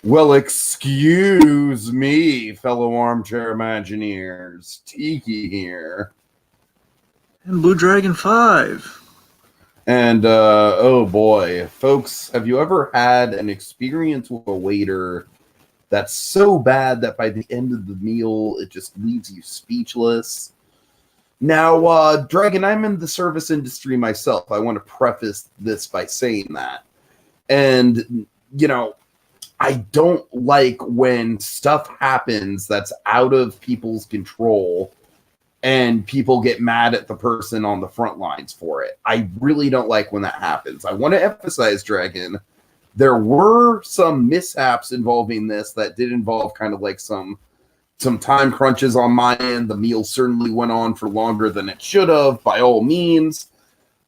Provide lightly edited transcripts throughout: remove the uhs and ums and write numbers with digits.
Well, excuse me, fellow armchair Imagineers. Tiki here. And Blue Dragon 5. And, oh boy, folks, have you ever had an experience with a waiter that's so bad that by the end of the meal, it just leaves you speechless? Now, Dragon, I'm in the service industry myself. I want to preface this by saying that. And, I don't like when stuff happens that's out of people's control and people get mad at the person on the front lines for it. I really don't like when that happens. I want to emphasize, Dragon, there were some mishaps involving this that did involve kind of like some time crunches on my end. The meal certainly went on for longer than it should have, by all means.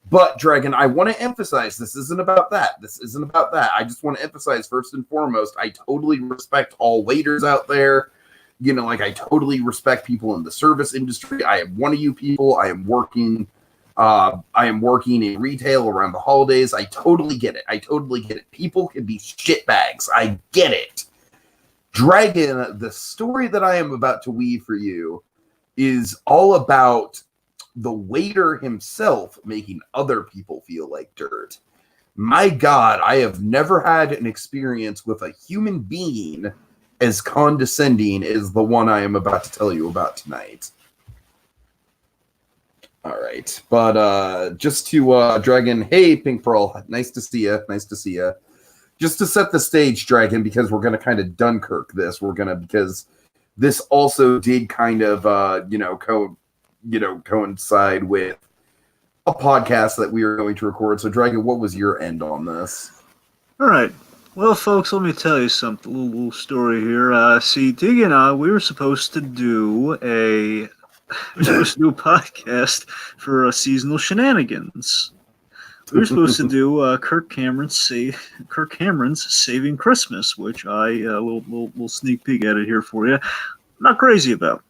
But, Dragon, I want to emphasize this isn't about that. This isn't about that. I just want to emphasize, first and foremost, I totally respect all waiters out there. I totally respect people in the service industry. I am one of you people. I am working in retail around the holidays. I totally get it. People can be shitbags. I get it. Dragon, the story that I am about to weave for you is all about the waiter himself making other people feel like dirt. My God, I have never had an experience with a human being as condescending as the one I am about to tell you about tonight. All right, but just to Dragon, hey Pink Pearl, nice to see you. Just to set the stage, Dragon, because we're gonna kind of Dunkirk this. Because this also did kind of coincide with a podcast that we were going to record. So, Dragon, what was your end on this? All right. Well, folks, let me tell you something. A little story here. See, Tiki and I, we were supposed to do a podcast for seasonal shenanigans. We were supposed to do Kirk Cameron's Saving Christmas, which I little sneak peek at it here for you. Not crazy about.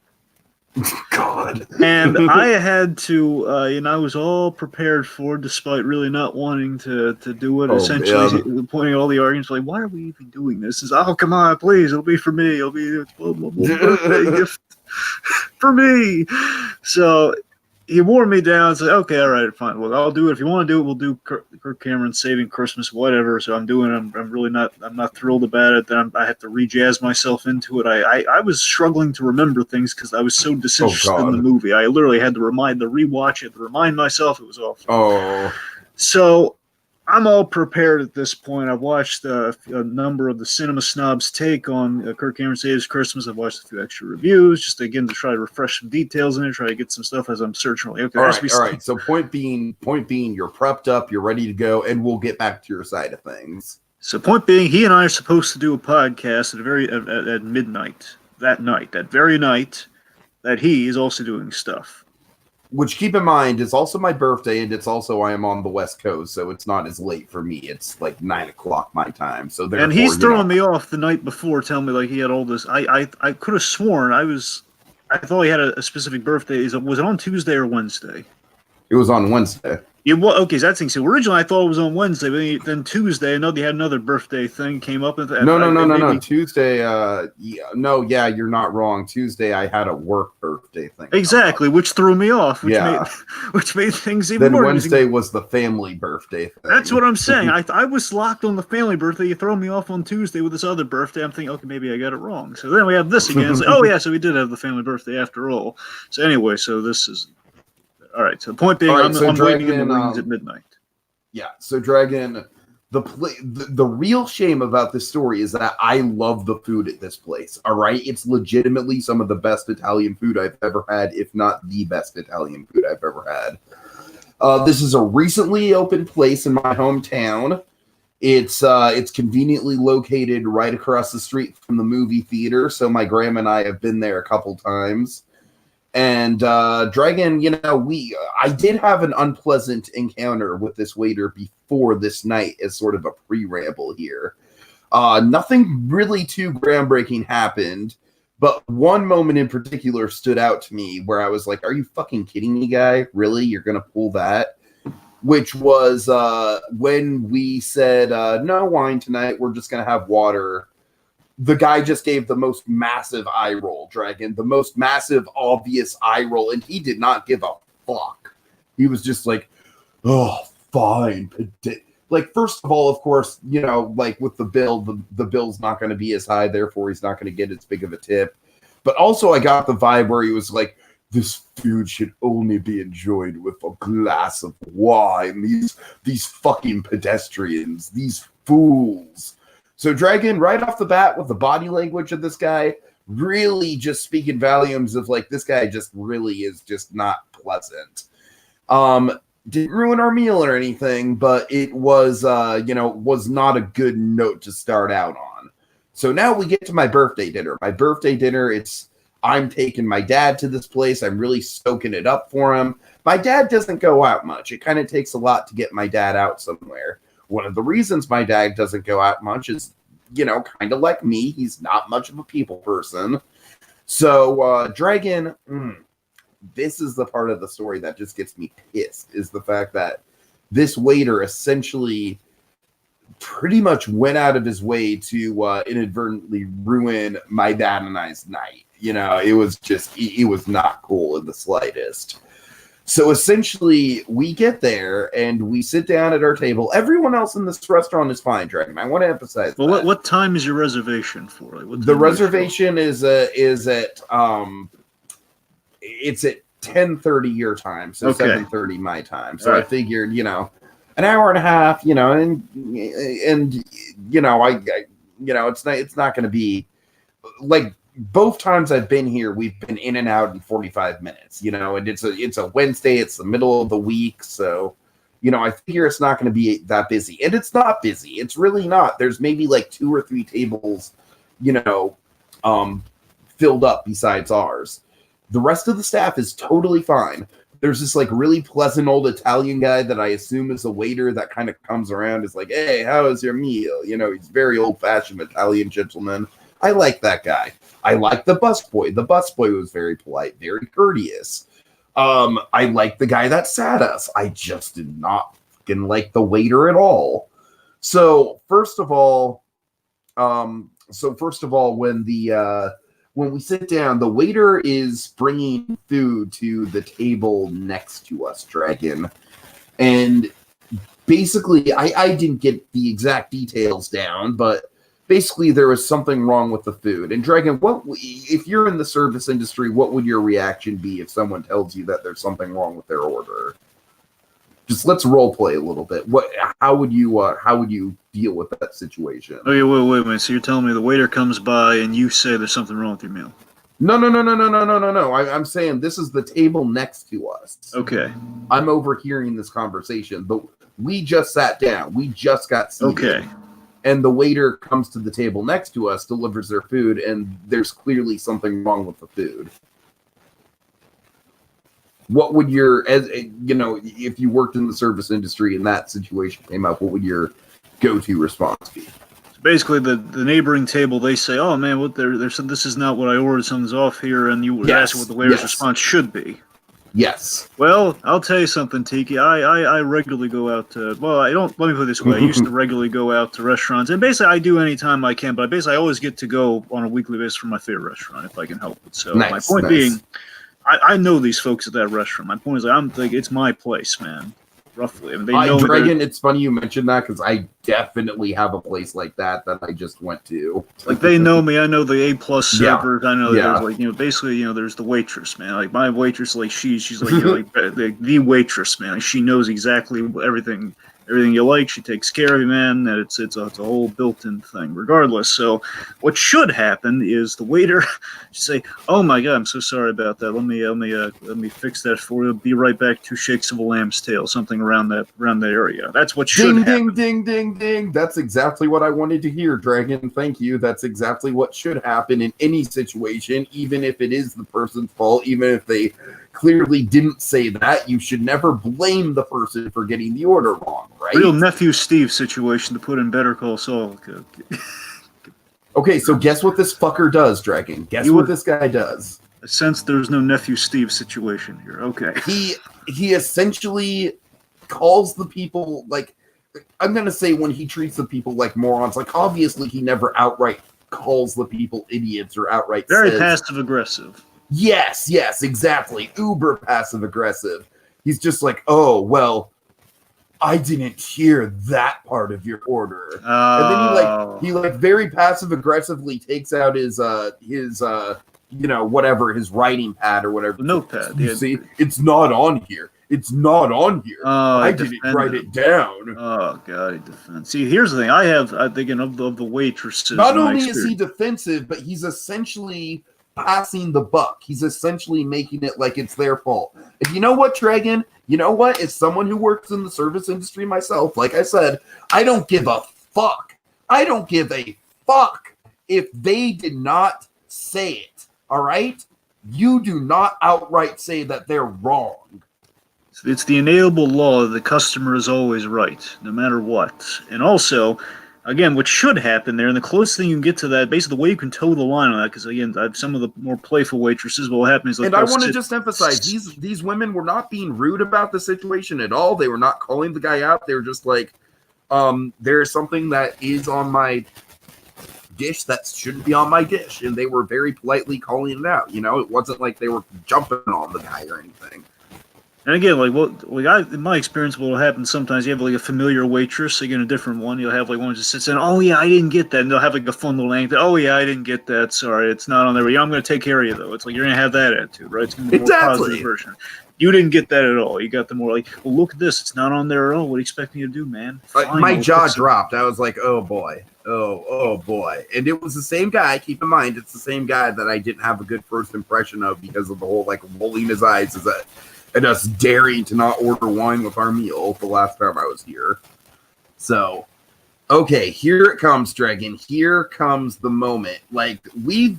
God. And I had to, I was all prepared for, despite really not wanting to do it. Essentially, pointing all the arguments, like, why are we even doing this? Is come on, please, it'll be for me. It'll be a birthday gift for me. So he wore me down. Said, okay, all right, fine. Well, I'll do it. If you want to do it, we'll do Kirk Cameron's Saving Christmas, whatever. So I'm doing it. I'm not thrilled about it. Then I have to re-jazz myself into it. I was struggling to remember things because I was so disinterested in the movie. I literally had to rewatch it, to remind myself. It was awful. Oh. So I'm all prepared at this point. I've watched a number of the Cinema Snobs' take on Kirk Cameron Saves Christmas. I've watched a few extra reviews, just again to try to refresh some details in it, try to get some stuff as I'm searching. Okay, all right. So point being, you're prepped up, you're ready to go, and we'll get back to your side of things. So point being, he and I are supposed to do a podcast at midnight that very night that he is also doing stuff. Which, keep in mind, is also my birthday, and it's also I am on the West Coast, so it's not as late for me. It's like 9 o'clock my time. So and he's throwing me off the night before, telling me like he had all this. I could have sworn I thought he had a specific birthday. Was it on Tuesday or Wednesday? It was on Wednesday. Okay, so that's thing. So originally I thought it was on Wednesday, but then Tuesday, I know they had another birthday thing came up. No. Tuesday, you're not wrong. Tuesday, I had a work birthday thing. Exactly, which threw me off. Which made things even more. Then Wednesday was the family birthday thing. That's what I'm saying. I was locked on the family birthday. You throw me off on Tuesday with this other birthday. I'm thinking, okay, maybe I got it wrong. So then we have this again. It's like, oh yeah, so we did have the family birthday after all. So anyway, so this is. All right. So the point being, I'm waiting in the wings at midnight. Yeah. So Dragon, the real shame about this story is that I love the food at this place. All right, it's legitimately some of the best Italian food I've ever had, if not the best Italian food I've ever had. This is a recently opened place in my hometown. It's conveniently located right across the street from the movie theater, so my grandma and I have been there a couple times. And Dragon, I did have an unpleasant encounter with this waiter before this night as sort of a pre-ramble here. Nothing really too groundbreaking happened, but one moment in particular stood out to me where I was like, are you fucking kidding me, guy? Really? You're going to pull that? Which was when we said, no wine tonight, we're just going to have water. the guy just gave the most massive eye roll, Dragon, the most massive, obvious eye roll, and he did not give a fuck. He was just like, oh, fine. Like, first of all, of course, you know, like with the bill, the bill's not going to be as high, therefore he's not going to get as big of a tip. But also I got the vibe where he was like, this food should only be enjoyed with a glass of wine. These fucking pedestrians, these fools. So Dragon, right off the bat with the body language of this guy, really just speaking volumes of like, this guy just really is just not pleasant. Didn't ruin our meal or anything, but it was, was not a good note to start out on. So now we get to my birthday dinner. My birthday dinner, I'm taking my dad to this place. I'm really stoking it up for him. My dad doesn't go out much. It kind of takes a lot to get my dad out somewhere. One of the reasons my dad doesn't go out much is, kind of like me. He's not much of a people person. So, Dragon, this is the part of the story that just gets me pissed, is the fact that this waiter essentially pretty much went out of his way to inadvertently ruin my dad and I's night. It was just, it was not cool in the slightest. So essentially, we get there and we sit down at our table. Everyone else in this restaurant is fine, Dragon. I want to emphasize that. Well, what time is your reservation for? The reservation is at it's at 10:30 your time, so 7:30 my time. So right. I figured, an hour and a half, and it's not going to be like. Both times I've been here, we've been in and out in 45 minutes, and it's a Wednesday, it's the middle of the week. So, I figure it's not going to be that busy, and it's not busy. It's really not. There's maybe like 2 or 3 tables, filled up besides ours. The rest of the staff is totally fine. There's this like really pleasant old Italian guy that I assume is a waiter that kind of comes around, is like, hey, how is your meal? He's very old fashioned Italian gentleman. I like that guy. I like the busboy. The busboy was very polite, very courteous. I like the guy that sat us. I just did not fucking like the waiter at all. So first of all, when we sit down, the waiter is bringing food to the table next to us, Dragon, and basically, I didn't get the exact details down, but. Basically, there was something wrong with the food. And Dragon, if you're in the service industry, what would your reaction be if someone tells you that there's something wrong with their order? Just let's role play a little bit. How would you deal with that situation? Okay, wait a minute. So you're telling me the waiter comes by and you say there's something wrong with your meal? No. I'm saying this is the table next to us. Okay. I'm overhearing this conversation, but we just sat down. We just got seated. Okay. And the waiter comes to the table next to us, delivers their food, and there's clearly something wrong with the food. What would if you worked in the service industry and that situation came up, what would your go-to response be? So basically, the neighboring table, they say, "Oh man, what they're said this is not what I ordered. Something's off here," and you would ask what the waiter's response should be. Yes. Well, I'll tell you something, Tiki. I regularly go out to, I don't, let me put it this way. I used to regularly go out to restaurants, and basically I do anytime I can, but I always get to go on a weekly basis for my favorite restaurant if I can help it. So my point being, I know these folks at that restaurant. My point is, it's my place, man. Roughly. I mean, they know Dragon, it's funny you mentioned that because I definitely have a place like that I just went to. Like they know me. I know the A+ servers. I know there's basically there's the waitress, man. Like my waitress, like she's like the waitress, man. Like, she knows exactly everything you like. She takes care of you, man. And it's a whole built-in thing, regardless. So what should happen is the waiter should say, "Oh my God, I'm so sorry about that. Let me fix that for you. Be right back. 2 shakes of a lamb's tail, something around that area." That's what should happen. Ding. That's exactly what I wanted to hear, Dragon. Thank you. That's exactly what should happen in any situation, even if it is the person's fault, even if they clearly didn't say that. You should never blame the person for getting the order wrong, right? Real Nephew Steve situation to put in Better Call Saul. Okay, so guess what this fucker does, Dragon? Guess what this guy does? I sense there's no Nephew Steve situation here. Okay. He essentially calls the people, like, I'm going to say when he treats the people like morons, like, obviously he never outright calls the people idiots or outright very says, passive aggressive. Yes, exactly. Uber passive aggressive. He's just like, oh, well, I didn't hear that part of your order. And then he very passive aggressively takes out his whatever, his writing pad or whatever. Notepad. You see, it's not on here. It's not on here. I didn't write it down. Oh God, he defends. See, here's the thing. I'm thinking of the waitresses. Not only is he defensive, but he's essentially passing the buck. He's essentially making it like it's their fault. And you know what, Dragon? You know what? As someone who works in the service industry myself, like I said, I don't give a fuck. I don't give a fuck if they did not say it. All right? You do not outright say that they're wrong. It's the inalienable law that the customer is always right, no matter what. And also, again, what should happen there, and the closest thing you can get to that, basically the way you can toe the line on that, because again, some of the more playful waitresses, what happens is... And I want to just emphasize, these women were not being rude about the situation at all. They were not calling the guy out. They were just like, there's something that is on my dish that shouldn't be on my dish. And they were very politely calling it out. You know, it wasn't like they were jumping on the guy or anything. And again, in my experience, what will happen sometimes, you have like a familiar waitress, again, a different one, you'll have like one who just sits in, oh yeah, I didn't get that, and they'll have like a fun little anecdote, oh yeah, I didn't get that, sorry, it's not on there, yeah, I'm going to take care of you though. It's like, you're going to have that attitude, right? It's going to be a more positive version. You didn't get that at all. You got the more like, well, look at this, it's not on there at all, what do you expect me to do, man? Fine, my jaw dropped. I was like, oh boy. Oh boy. And it was the same guy, keep in mind, it's the same guy that I didn't have a good first impression of because of the whole like rolling his eyes and us daring to not order wine with our meal the last time I was here. So, okay, here it comes, Dragon. Here comes the moment. Like, we've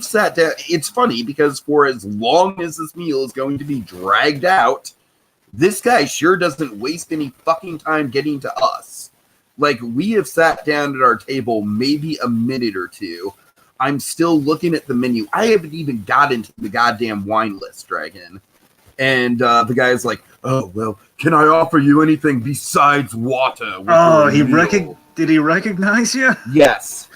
sat down. It's funny because for as long as this meal is going to be dragged out, this guy sure doesn't waste any fucking time getting to us. Like, we have sat down at our table maybe a minute or two. I'm still looking at the menu. I haven't even got into the goddamn wine list, Dragon. And the guy's like, oh, well, can I offer you anything besides water? Oh, did he recognize you? Yes.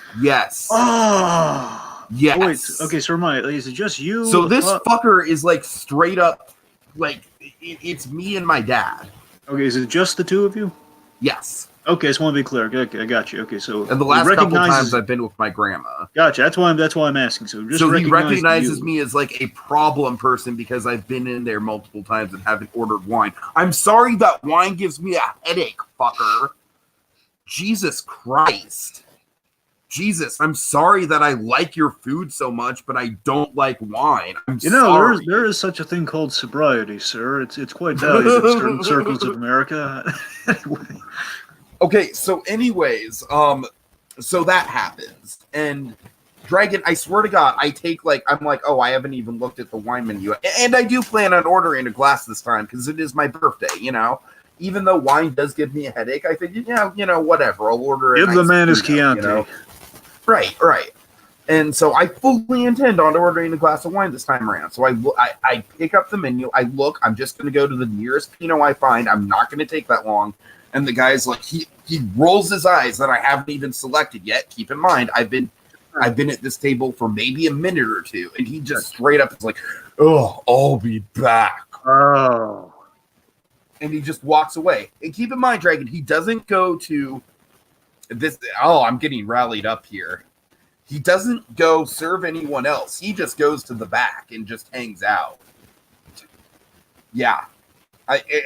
Oh. Yes. Wait, okay, so is it just you? So this fucker is like straight up, like, it's me and my dad. Okay, is it just the two of you? Yes. Okay, just want to be clear. Okay, I got you. Okay, so and the last couple times I've been with my grandma. Gotcha. That's why I'm asking. So he recognizes me as like a problem person because I've been in there multiple times and haven't ordered wine. I'm sorry that wine gives me a headache, fucker. Jesus Christ. Jesus, I'm sorry that I like your food so much, but I don't like wine. Sorry. There is such a thing called sobriety, sir. It's quite valued in certain circles of America. Anyway. Okay, so anyways, so that happens. And Dragon, I swear to God, I'm like, oh, I haven't even looked at the wine menu. And I do plan on ordering a glass this time because it is my birthday, you know? Even though wine does give me a headache, I think, whatever, I'll order it. Give the man his Chianti. You know? Right. And so I fully intend on ordering a glass of wine this time around. So I pick up the menu, I look, I'm just going to go to the nearest Pinot I find. I'm not going to take that long. And the guy's like, he rolls his eyes that I haven't even selected yet. Keep in mind, I've been at this table for maybe a minute or two, and he just straight up is like, "Oh, I'll be back." Oh, and he just walks away. And keep in mind, Dragon, he doesn't go to this. Oh, I'm getting rallied up here. He doesn't go serve anyone else. He just goes to the back and just hangs out. Yeah.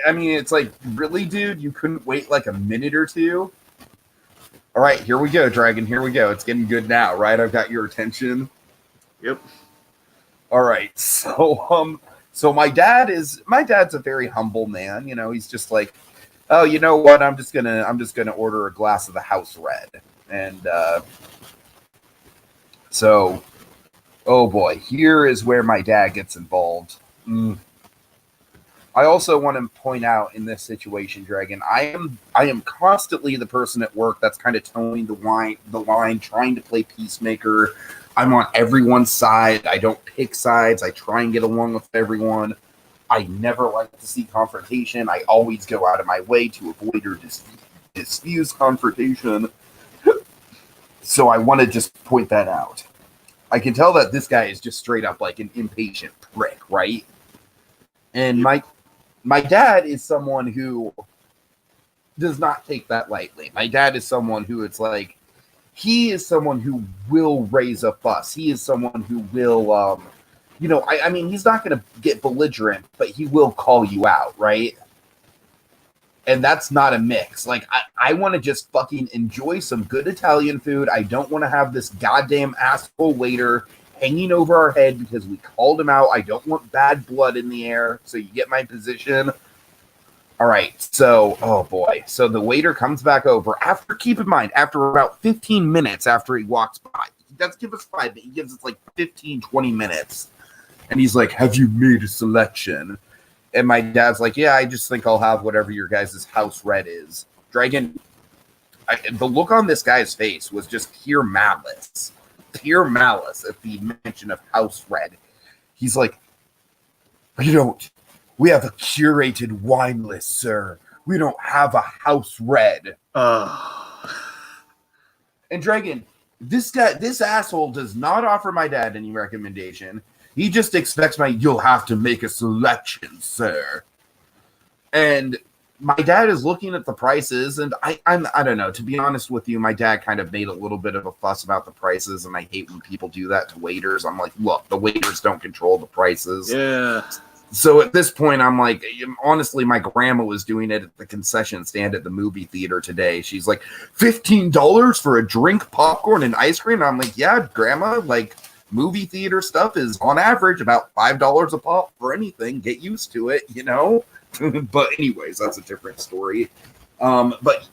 I mean, it's like, really, dude? You couldn't wait like a minute or two? All right, here we go, Dragon. Here we go. It's getting good now, right? I've got your attention. Yep. All right. So my dad's a very humble man. You know, he's just like, oh, you know what? I'm just gonna order a glass of the house red. And so, oh boy, here is where my dad gets involved. I also want to point out in this situation, Dragon, I am constantly the person at work that's kind of towing the line, trying to play peacemaker. I'm on everyone's side. I don't pick sides. I try and get along with everyone. I never like to see confrontation. I always go out of my way to avoid or diffuse confrontation. So I want to just point that out. I can tell that this guy is just straight up like an impatient prick, right? And my dad is someone who does not take that lightly. My dad is someone who it's like, he is someone who will raise a fuss. He is someone who will, I mean, he's not going to get belligerent, but he will call you out, right? And that's not a mix. Like, I want to just fucking enjoy some good Italian food. I don't want to have this goddamn asshole waiter hanging over our head because we called him out. I don't want bad blood in the air. So you get my position. All right. So, oh boy. So the waiter comes back over keep in mind, after about 15 minutes after he walks by. He doesn't give us 5, but he gives us like 15, 20 minutes. And he's like, have you made a selection? And my dad's like, yeah, I just think I'll have whatever your guys' house red is. Dragon, the look on this guy's face was just pure malice. Pure malice at the mention of house red. He's like, we have a curated wine list, sir. We don't have a house red. And Dragon, this asshole does not offer my dad any recommendation. He just expects you'll have to make a selection, sir. And my dad is looking at the prices, and I don't know. To be honest with you, my dad kind of made a little bit of a fuss about the prices, and I hate when people do that to waiters. I'm like, look, the waiters don't control the prices. Yeah. So at this point, I'm like, honestly, my grandma was doing it at the concession stand at the movie theater today. She's like, $15 for a drink, popcorn, and ice cream? And I'm like, yeah, grandma, like, movie theater stuff is on average about $5 a pop for anything. Get used to it, But anyways, that's a different story. But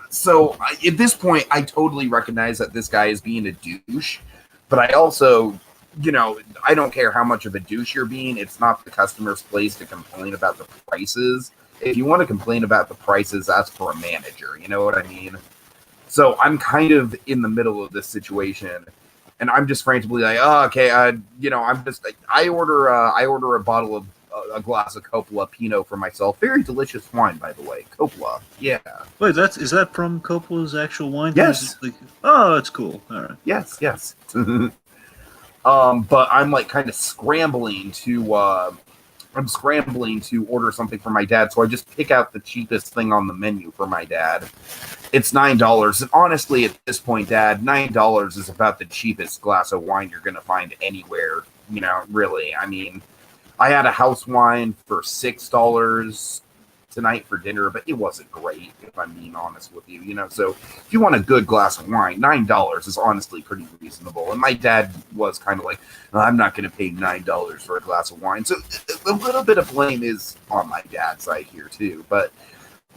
so at this point, I totally recognize that this guy is being a douche. But I also, I don't care how much of a douche you're being. It's not the customer's place to complain about the prices. If you want to complain about the prices, that's for a manager. You know what I mean? So I'm kind of in the middle of this situation. And I'm just frantically like, oh, okay, I'm just, I order a bottle of, a glass of Coppola Pinot for myself. Very delicious wine, by the way. Coppola, yeah. Wait, is that from Coppola's actual wine? Yes. Oh, that's cool. All right. Yes. But I'm like kind of scrambling to order something for my dad. So I just pick out the cheapest thing on the menu for my dad. It's $9. And honestly, at this point, Dad, $9 is about the cheapest glass of wine you're going to find anywhere, really. I mean, I had a house wine for $6 tonight for dinner, but it wasn't great, if I'm being honest with you, So if you want a good glass of wine, $9 is honestly pretty reasonable. And my dad was kind of like, I'm not going to pay $9 for a glass of wine. So a little bit of blame is on my dad's side here, too. But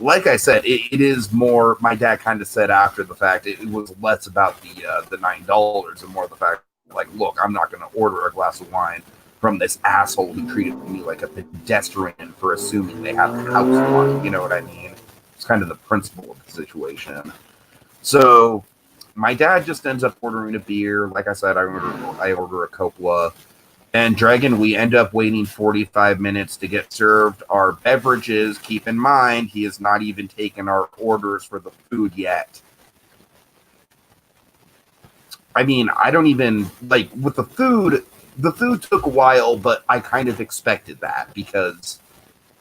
like I said, it is more, my dad kind of said after the fact, it was less about the $9 and more the fact, like, look, I'm not going to order a glass of wine from this asshole who treated me like a pedestrian for assuming they have a house wine. You know what I mean? It's kind of the principle of the situation. So my dad just ends up ordering a beer. Like I said, I order a Coppola. And Dragon, we end up waiting 45 minutes to get served our beverages. Keep in mind, he has not even taken our orders for the food yet. I mean, I don't even, like, with the food took a while, but I kind of expected that because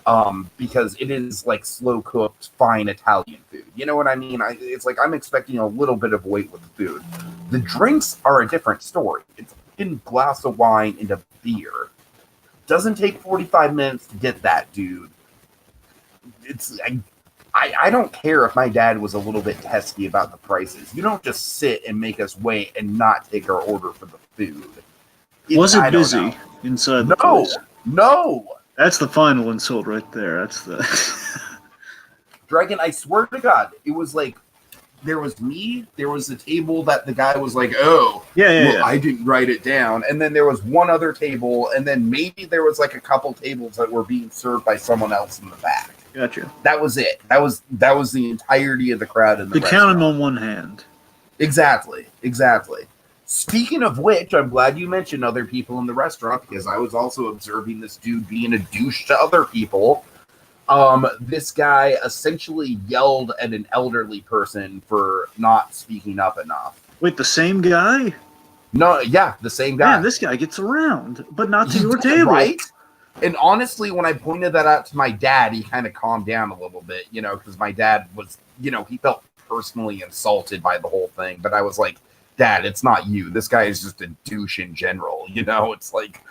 it is, like, slow-cooked, fine Italian food. You know what I mean? It's like I'm expecting a little bit of wait with the food. The drinks are a different story. It's in glass of wine and a beer. Doesn't take 45 minutes to get that, dude. I don't care if my dad was a little bit testy about the prices. You don't just sit and make us wait and not take our order for the food. Was it busy inside the place? No. That's the final insult right there. That's the Dragon, I swear to God, it was like there was me, there was the table that the guy was like, yeah. I didn't write it down. And then there was one other table, and then maybe there was like a couple tables that were being served by someone else in the back. Gotcha. That was it. That was the entirety of the crowd in the restaurant. Count them on one hand. Exactly. Speaking of which, I'm glad you mentioned other people in the restaurant, because I was also observing this dude being a douche to other people. This guy essentially yelled at an elderly person for not speaking up enough. Wait, the same guy? No, yeah, the same guy. Man, this guy gets around, but not to He your did, table. right? And honestly, when I pointed that out to my dad, he kind of calmed down a little bit, because my dad was, he felt personally insulted by the whole thing. But I was like, Dad, it's not you. This guy is just a douche in general. It's like,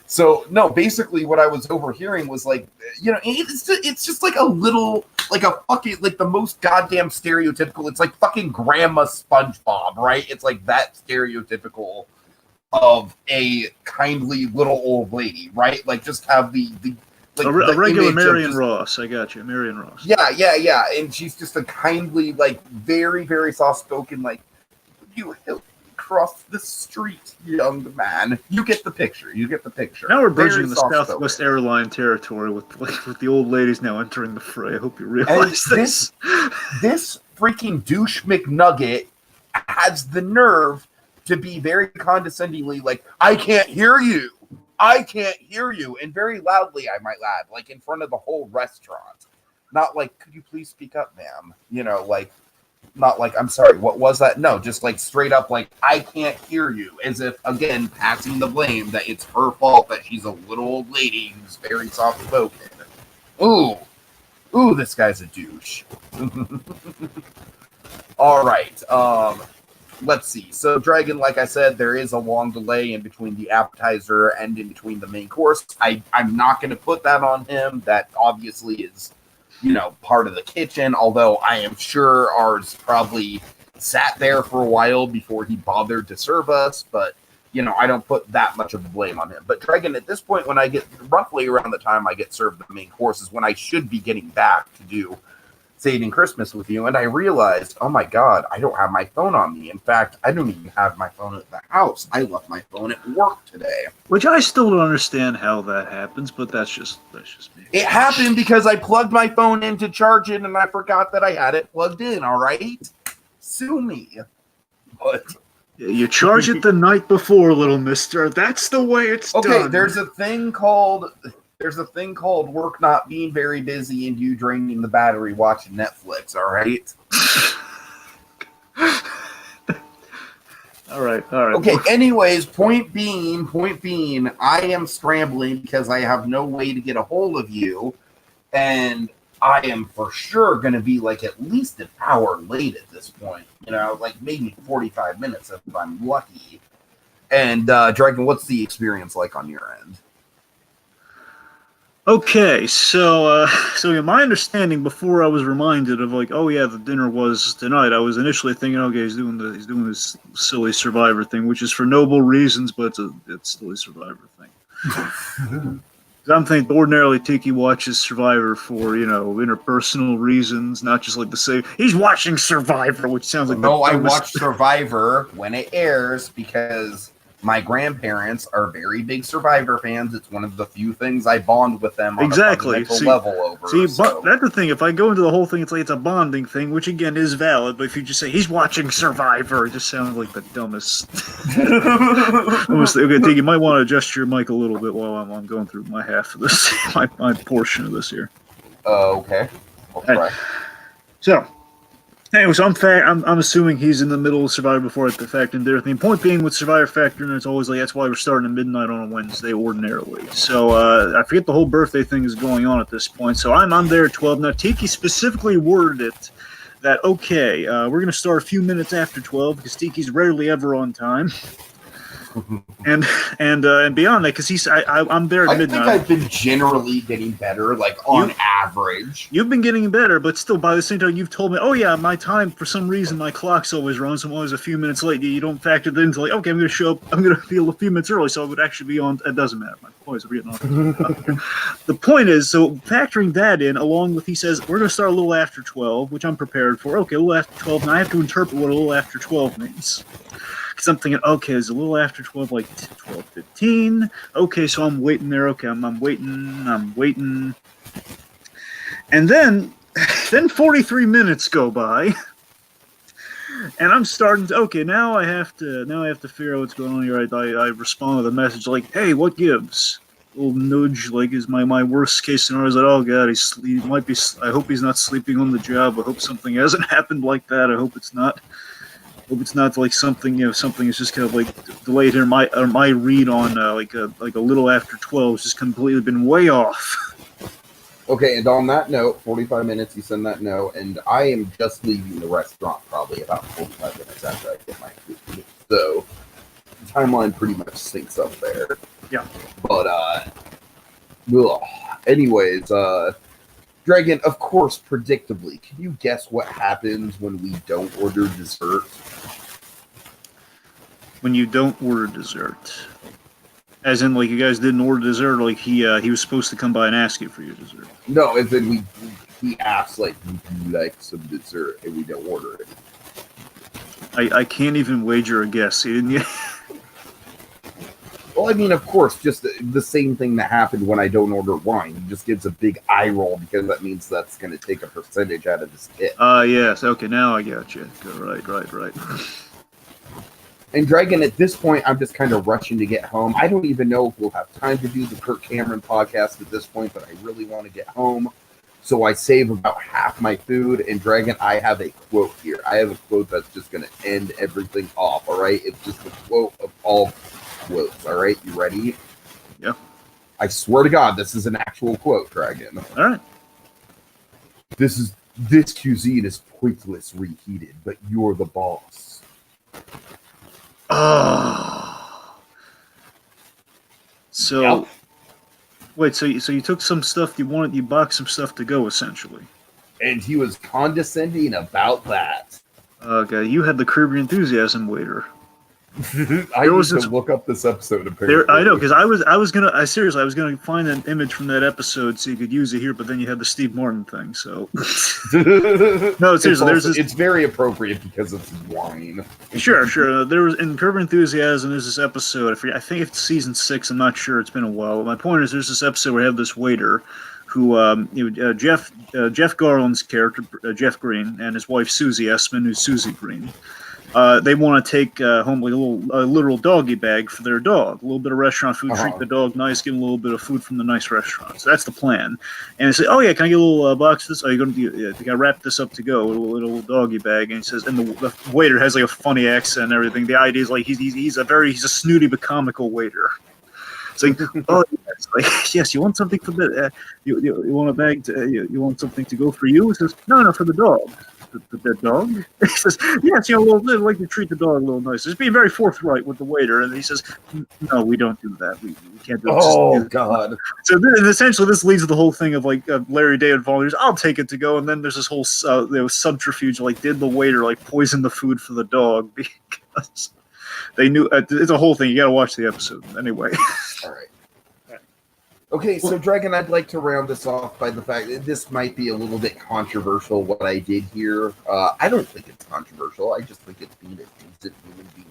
so no, basically what I was overhearing was like, it's just like a little, like a fucking, like the most goddamn stereotypical. It's like fucking Grandma SpongeBob, right? It's like that stereotypical of a kindly little old lady, right? Like just have the like a regular Marion just, Ross. I got you, Marion Ross. Yeah. And she's just a kindly, like very, very soft-spoken, like, you help me cross the street, young man. You get the picture. Now we're bridging the Southwest Airline territory with the old ladies now entering the fray. I hope you realize this. This freaking douche McNugget has the nerve to be very condescendingly like, I can't hear you, and very loudly, I might add, like in front of the whole restaurant. Not like, could you please speak up, ma'am? Not like, I'm sorry, what was that? No, just like straight up like, I can't hear you, as if, again, passing the blame that it's her fault that she's a little old lady who's very soft-spoken. Ooh, this guy's a douche. All right, let's see. So, Dragon, like I said, there is a long delay in between the appetizer and in between the main course. I'm not going to put that on him. That obviously is, part of the kitchen, although I am sure ours probably sat there for a while before he bothered to serve us. But, I don't put that much of the blame on him. But, Dragon, at this point, when I get roughly around the time I get served the main course is when I should be getting back to do Saving Christmas with you, and I realized, oh my god, I don't have my phone on me. In fact, I don't even have my phone at the house. I left my phone at work today. Which I still don't understand how that happens, but that's just me. It happened because I plugged my phone in to charge it, and I forgot that I had it plugged in, all right? Sue me. But you charge it the night before, little mister. That's the way it's done. Okay, there's a thing called work not being very busy and you draining the battery watching Netflix, all right? All right. Okay, anyways, point being, I am scrambling because I have no way to get a hold of you, and I am for sure going to be like at least an hour late at this point, like maybe 45 minutes if I'm lucky. And, Dragon, what's the experience like on your end? Okay, so my understanding before I was reminded of like, oh yeah, the dinner was tonight. I was initially thinking, okay, he's doing this silly Survivor thing, which is for noble reasons, but it's still a Survivor thing. I'm thinking ordinarily Tiki watches Survivor for interpersonal reasons, not just like the same. He's watching Survivor, which sounds like I watch Survivor when it airs because my grandparents are very big Survivor fans. It's one of the few things I bond with them on a fundamental level over. But that's the thing. If I go into the whole thing, it's like it's a bonding thing, which again is valid. But if you just say he's watching Survivor, it just sounds like the dumbest. Okay, Tiki, you might want to adjust your mic a little bit while I'm going through my half of this, my portion of this here. Okay. I'll try. So. Anyway, so I'm assuming he's in the middle of Survivor before the fact and their thing. Point being with Survivor Factor, and it's always like that's why we're starting at midnight on a Wednesday ordinarily. So I forget the whole birthday thing is going on at this point. So I'm there at 12. Now Tiki specifically worded it that okay, we're going to start a few minutes after 12 because Tiki's rarely ever on time. and beyond that, because I'm there at midnight. I think I've been generally getting better, like on average. You've been getting better, but still, by the same time, you've told me, oh yeah, my time for some reason my clock's always wrong, so I'm always a few minutes late. You don't factor that into like, okay, I'm going to show up, I'm going to feel a few minutes early, so I would actually be on. It doesn't matter. My boys are getting on. The point is, so factoring that in, along with he says we're going to start a little after 12, which I'm prepared for. Okay, a little after 12, and I have to interpret what a little after 12 means. Because I'm thinking, okay, it's a little after 12, like 12:15. Okay, so I'm waiting there. Okay, I'm waiting. And then 43 minutes go by. And I'm starting to, okay, now I have to figure out what's going on here. I respond with a message like, hey, what gives? A little nudge, like, is my worst case scenario is like, oh god, he might be, I hope he's not sleeping on the job. I hope something hasn't happened like that. I hope it's not. Hope it's not like something something is just kind of like delayed here. My read on like a little after 12 has just completely been way off. Okay, and on that note, 45 minutes, you send that note, and I am just leaving the restaurant probably about 45 minutes after I get my food. So, the timeline pretty much syncs up there. Yeah. But, anyways, Dragon, of course, predictably, can you guess what happens when we don't order dessert? When you don't order dessert. As in, like, you guys didn't order dessert, like he was supposed to come by and ask you for your dessert. No, as in he asks, like, would you like some dessert, and we don't order it. I can't even wager a guess, didn't you? Well, I mean, of course, just the same thing that happened when I don't order wine. He just gives a big eye roll because that means that's going to take a percentage out of his tip. Yes. Okay, now I got you. Right. And Dragon, at this point, I'm just kind of rushing to get home. I don't even know if we'll have time to do the Kirk Cameron podcast at this point, but I really want to get home. So I save about half my food. And Dragon, I have a quote here. I have a quote that's just going to end everything off, all right? It's just a quote of all quotes, all right? You ready? Yeah. I swear to God, this is an actual quote, Dragon. All right. This cuisine is pointless reheated, but you're the boss. Oh. So, yep. Wait, so you took some stuff you boxed some stuff to go, essentially. And he was condescending about that. Okay, you had the Curb Your Enthusiasm waiter. I need to look up this episode. Apparently, I know, because I was gonna find an image from that episode so you could use it here, but then you had the Steve Martin thing. So no, seriously, it's very appropriate because it's wine. Sure. There was in Curb Your Enthusiasm. There's this episode. I think it's season 6. I'm not sure. It's been a while. But my point is, there's this episode where I have this waiter who, Jeff Garland's character, Jeff Green, and his wife Susie Essman, who's Susie Green. They want to take home like a literal doggy bag for their dog. A little bit of restaurant food, treat the dog nice, give him a little bit of food from the nice restaurant. So that's the plan. And they say, "Oh yeah, can I get a little box of this? Oh, you're going to wrap this up to go, a little doggy bag." And he says, and the waiter has like a funny accent and everything. The idea is like he's a snooty but comical waiter. It's like, oh yes, like, yes, you want something for the you want a bag to, you want something to go for you? He says, no, for the dog. The dog? He says, yes, a little bit, like to treat the dog a little nicer. Just being very forthright with the waiter. And he says, no, we don't do that. We can't do it. Oh, God. So essentially, this leads to the whole thing of like Larry David volunteers, I'll take it to go. And then there's this whole subterfuge, like, did the waiter like poison the food for the dog? Because they knew it's a whole thing. You got to watch the episode anyway. All right. Okay, so Dragon, I'd like to round this off by the fact that this might be a little bit controversial, what I did here. I don't think it's controversial. I just think it's being a decent human being.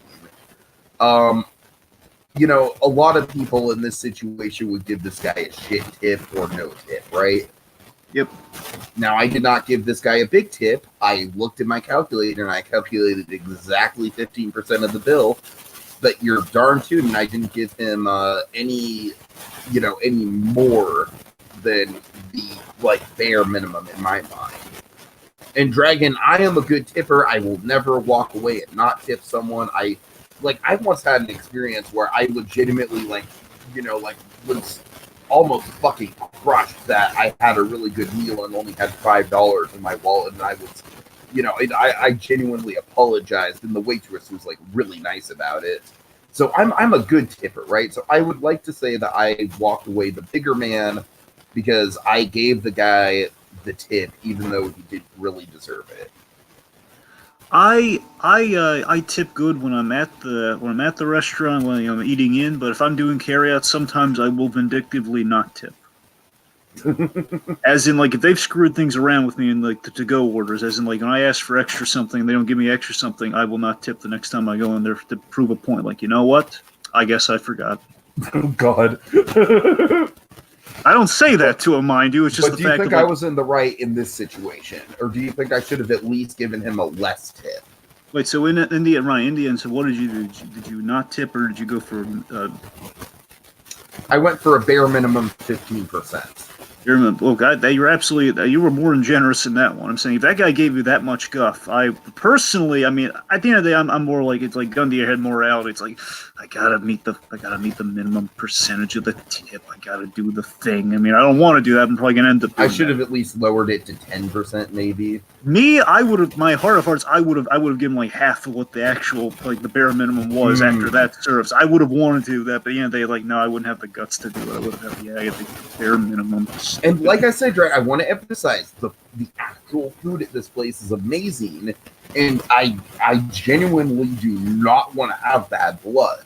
A lot of people in this situation would give this guy a shit tip or no tip, right? Yep. Now, I did not give this guy a big tip. I looked at my calculator, and I calculated exactly 15% of the bill. But you're darn tootin', I didn't give him any more than the bare minimum in my mind. And Dragon, I am a good tipper. I will never walk away and not tip someone. I once had an experience where I legitimately was almost fucking crushed that I had a really good meal and only had $5 in my wallet, and I was, I genuinely apologized, and the waitress was really nice about it. So I'm a good tipper, right? So I would like to say that I walked away the bigger man because I gave the guy the tip, even though he didn't really deserve it. I tip good when I'm at the restaurant, when I'm eating in. But if I'm doing carryout, sometimes I will vindictively not tip. As in, if they've screwed things around with me in the to-go orders, as in when I ask for extra something, they don't give me extra something, I will not tip the next time I go in there to prove a point. You know what? I guess I forgot. Oh God. I don't say that to him, mind you. It's just but do you think I was in the right in this situation, or do you think I should have at least given him a less tip? Wait, so in India, so what did you do? Did you not tip, or did you go for? I went for a bare minimum 15%. Look, you're absolutely, you were more than generous in that one. I'm saying if that guy gave you that much guff, I personally, I mean, at the end of the day, I'm more like, it's like gun to your head morality. It's like I gotta meet the minimum percentage of the tip. I gotta do the thing. I mean, I don't want to do that. I'm probably gonna end up. I should have at least lowered it to 10%, maybe. Me, I would have. My heart of hearts, I would have given like half of what the actual like the bare minimum was after that service. I would have wanted to do that, but they like no, I wouldn't have the guts to do it. I would have I get the bare minimum. And like I said, Drake, I want to emphasize the actual food at this place is amazing, and I genuinely do not want to have bad blood.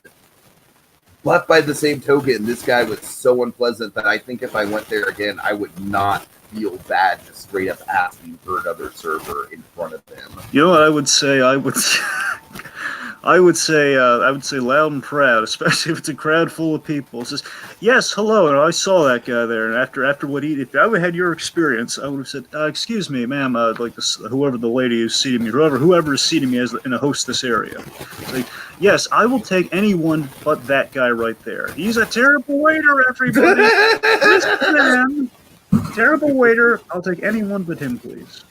But by the same token, this guy was so unpleasant that I think if I went there again, I would not feel bad just straight up asking for another server in front of him. You know what I would say? I would say loud and proud, especially if it's a crowd full of people. It says, yes, hello, and I saw that guy there. And after what if I would have had your experience, I would have said, excuse me, ma'am, like this, whoever the lady who's seating me, whoever is seating me as in a hostess area. It's like, yes, I will take anyone but that guy right there. He's a terrible waiter, everybody. Listen, man. Terrible waiter. I'll take anyone but him, please.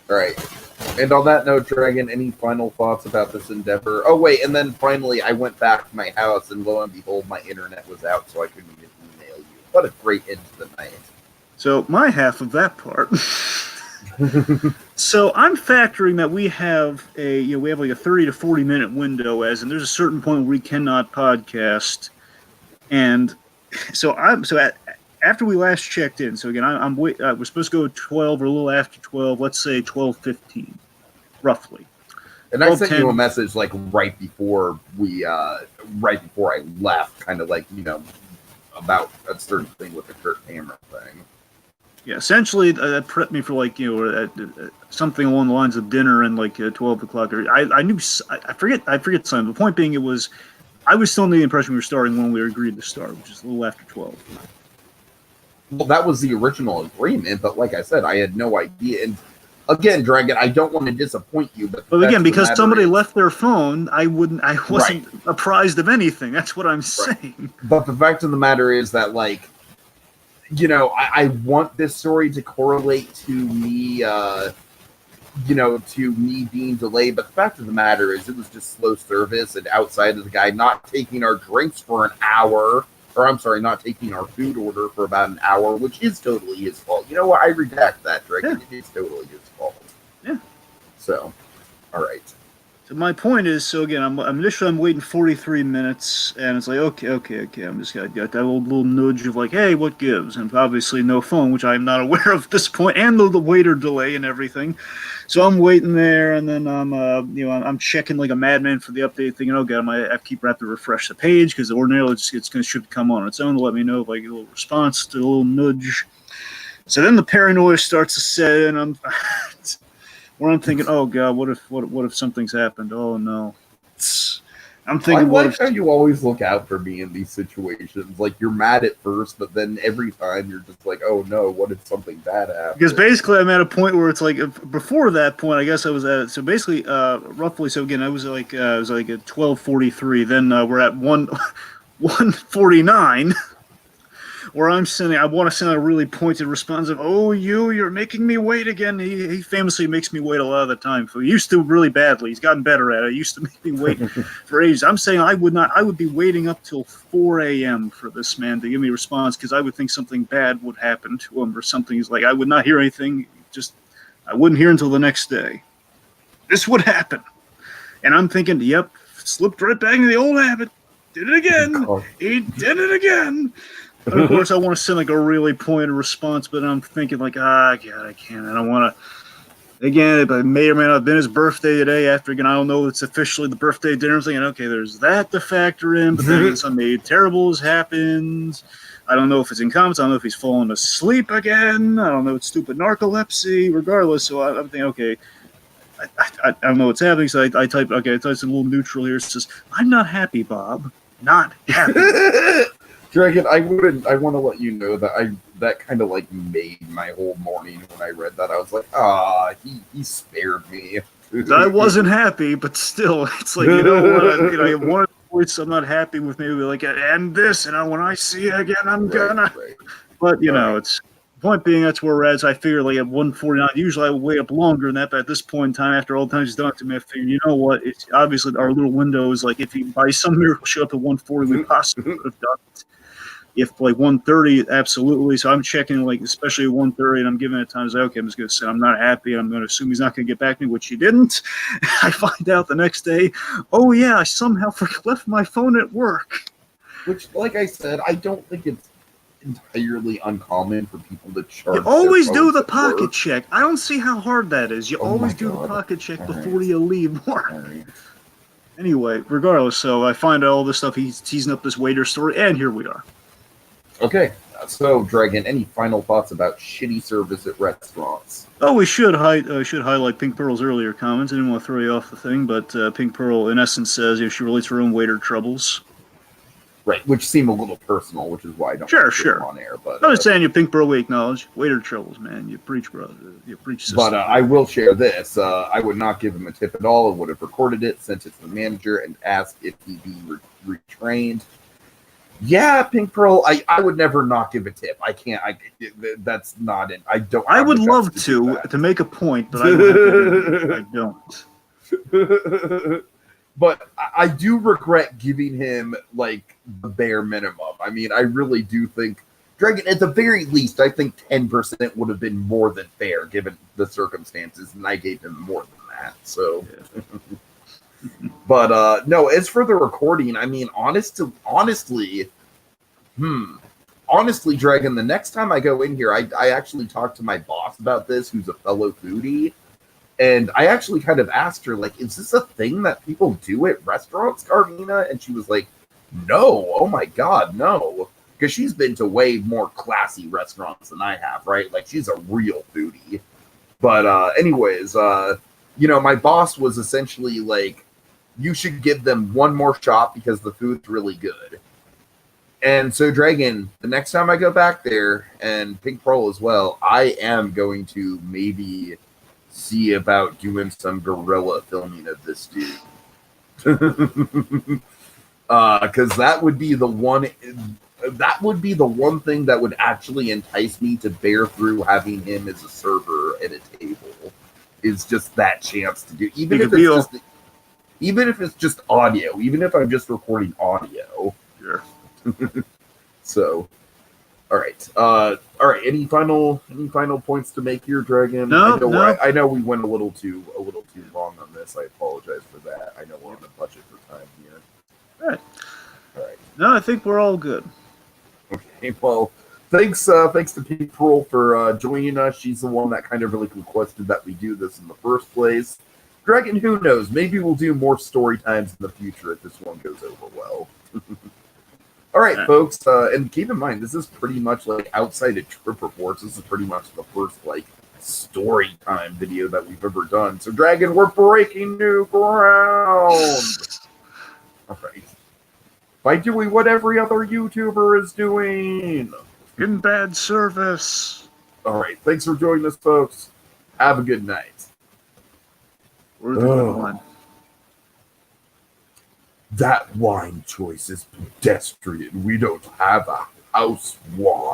All right. And on that note, Dragon, any final thoughts about this endeavor? Oh, wait, and then finally I went back to my house, and lo and behold, my internet was out, so I couldn't even email you. What a great end to the night. So, my half of that part. So, I'm factoring that we have like a 30 to 40 minute window, and there's a certain point where we cannot podcast. And so, after we last checked in, so again, we're supposed to go at 12 or a little after 12, let's say 12:15, roughly. And I sent you a message like right before I left, kind of like, about a certain thing with the Kurt Hammer thing. Yeah, essentially that prepped me for like, something along the lines of dinner and like 12 o'clock. I forget something. The point being I was still under the impression we were starting when we agreed to start, which is a little after 12. Well, that was the original agreement, but like I said, I had no idea. And again, Dragon, I don't want to disappoint you, but again, because somebody left their phone, I wasn't apprised of anything. That's what I'm saying. But the fact of the matter is that, like, I want this story to correlate to me, to me being delayed. But the fact of the matter is, it was just slow service, and outside of the guy not taking our drinks for an hour. Or I'm sorry, not taking our food order for about an hour, which is totally his fault. You know what? I redact that, Dragon. Yeah. It is totally his fault. Yeah. So, all right. So my point is, so again, I'm waiting 43 minutes, and it's like, okay. I'm just got that little nudge of like, hey, what gives? And obviously no phone, which I'm not aware of at this point, and the waiter delay and everything. So I'm waiting there, and then I'm checking like a madman for the update, thinking, oh god, I keep have to refresh the page because ordinarily should come on its own to let me know like a little response to a little nudge. So then the paranoia starts to set in. Where I'm thinking, oh god, what if something's happened? Oh no. I'm thinking, I like how you always look out for me in these situations. Like, you're mad at first, but then every time you're just like, oh no, what if something bad happens? Because basically I'm at a point where it's like, before that point, I guess I was at, so basically, roughly, so again, I was like at 12:43. Then we're at 1:49. Where I want to send a really pointed response of, oh, you're making me wait again. He famously makes me wait a lot of the time. He used to really badly. He's gotten better at it. He used to make me wait for ages. I'm saying I would be waiting up till 4 a.m. for this man to give me a response because I would think something bad would happen to him or something. He's like, I would not hear anything. I wouldn't hear until the next day. This would happen. And I'm thinking, yep, slipped right back into the old habit. Did it again. He did it again. And of course, I want to send like a really pointed response, but I'm thinking like, God, I can't. I don't want to. Again, it may or may not have been his birthday today. After again, I don't know. It's officially the birthday dinner. I'm thinking, okay, there's that to factor in, but then something terrible has happened. I don't know if it's incompetence. I don't know if he's fallen asleep again. I don't know. It's stupid narcolepsy. Regardless, so I'm thinking, okay. I don't know what's happening. So I type a little neutral here. It says, I'm not happy, Bob. Not happy. Dragon, I want to let you know that that kind of like made my whole morning when I read that. I was like, he spared me. I wasn't happy, but still, it's like, you know what? I one of the points I'm not happy with, maybe like, and this, when I see it again, I'm gonna. Right. But you know, it's Point being, that's where we're at. So I figure like at 149. Usually I would wait up longer than that, but at this point in time, after all the times he's done it to me, I figure, you know what? It's obviously our little window is like if he by some miracle show up at 140, we possibly could have done it. If like 130, absolutely. So I'm checking like especially at 130, and I'm giving it time. I was like, okay, I'm just gonna say I'm not happy. I'm gonna assume he's not gonna get back to me, which he didn't. I find out the next day, oh yeah, I somehow left my phone at work. Which, like I said, I don't think it's entirely uncommon for people to charge. You always do the pocket check. I don't see how hard that is. You always do the pocket check before you leave work. Anyway, regardless, so I find out all this stuff. He's teasing up this waiter story, and here we are. Okay, so Dragon, any final thoughts about shitty service at restaurants? Oh, we should highlight Pink Pearl's earlier comments. I didn't want to throw you off the thing, but Pink Pearl, in essence, says she relates her own waiter troubles. Right, which seem a little personal, which is why I don't sure them on air. But I'm just saying, you Pink Pearl, we acknowledge waiter troubles, man. You preach, brother. You preach. System. But I will share this. I would not give him a tip at all. I would have recorded it, sent it to the manager, and asked if he be retrained. Yeah, Pink Pearl, I would never not give a tip. I can't. That's not it. I don't. I would love to make a point, but I don't. But I do regret giving him like the bare minimum. I mean, I really do think Dragon, at the very least, I think 10% would have been more than fair given the circumstances, and I gave him more than that. So, but no, as for the recording, I mean, honestly, Dragon, the next time I go in here, I actually talked to my boss about this, who's a fellow foodie. And I actually kind of asked her, like, is this a thing that people do at restaurants, Carmina? And she was like, no, oh my God, no. Because she's been to way more classy restaurants than I have, right? Like, she's a real foodie. But anyways, my boss was essentially like, you should give them one more shot because the food's really good. And so, Dragon, the next time I go back there, and Pink Pearl as well, I am going to maybe see about doing some guerrilla filming of this dude. Because that would be the one thing that would actually entice me to bear through having him as a server at a table, is just that chance to do, even if it's just audio, even if I'm just recording audio. Sure. So, all right. Any final points to make here, Dragon? No. I know we went a little too long on this. I apologize for that. I know we're on a budget for time here. All right. No, I think we're all good. Okay. Well, thanks to Pink Pearl for joining us. She's the one that kind of really requested that we do this in the first place. Dragon, who knows? Maybe we'll do more story times in the future if this one goes over well. All right, folks, and keep in mind, this is pretty much like outside of Trip Reports. This is pretty much the first like story time video that we've ever done. So, Dragon, we're breaking new ground. All right, by doing what every other YouTuber is doing, in bad service. All right, thanks for joining us, folks. Have a good night. Where's the good one? That wine choice is pedestrian. We don't have a house wine.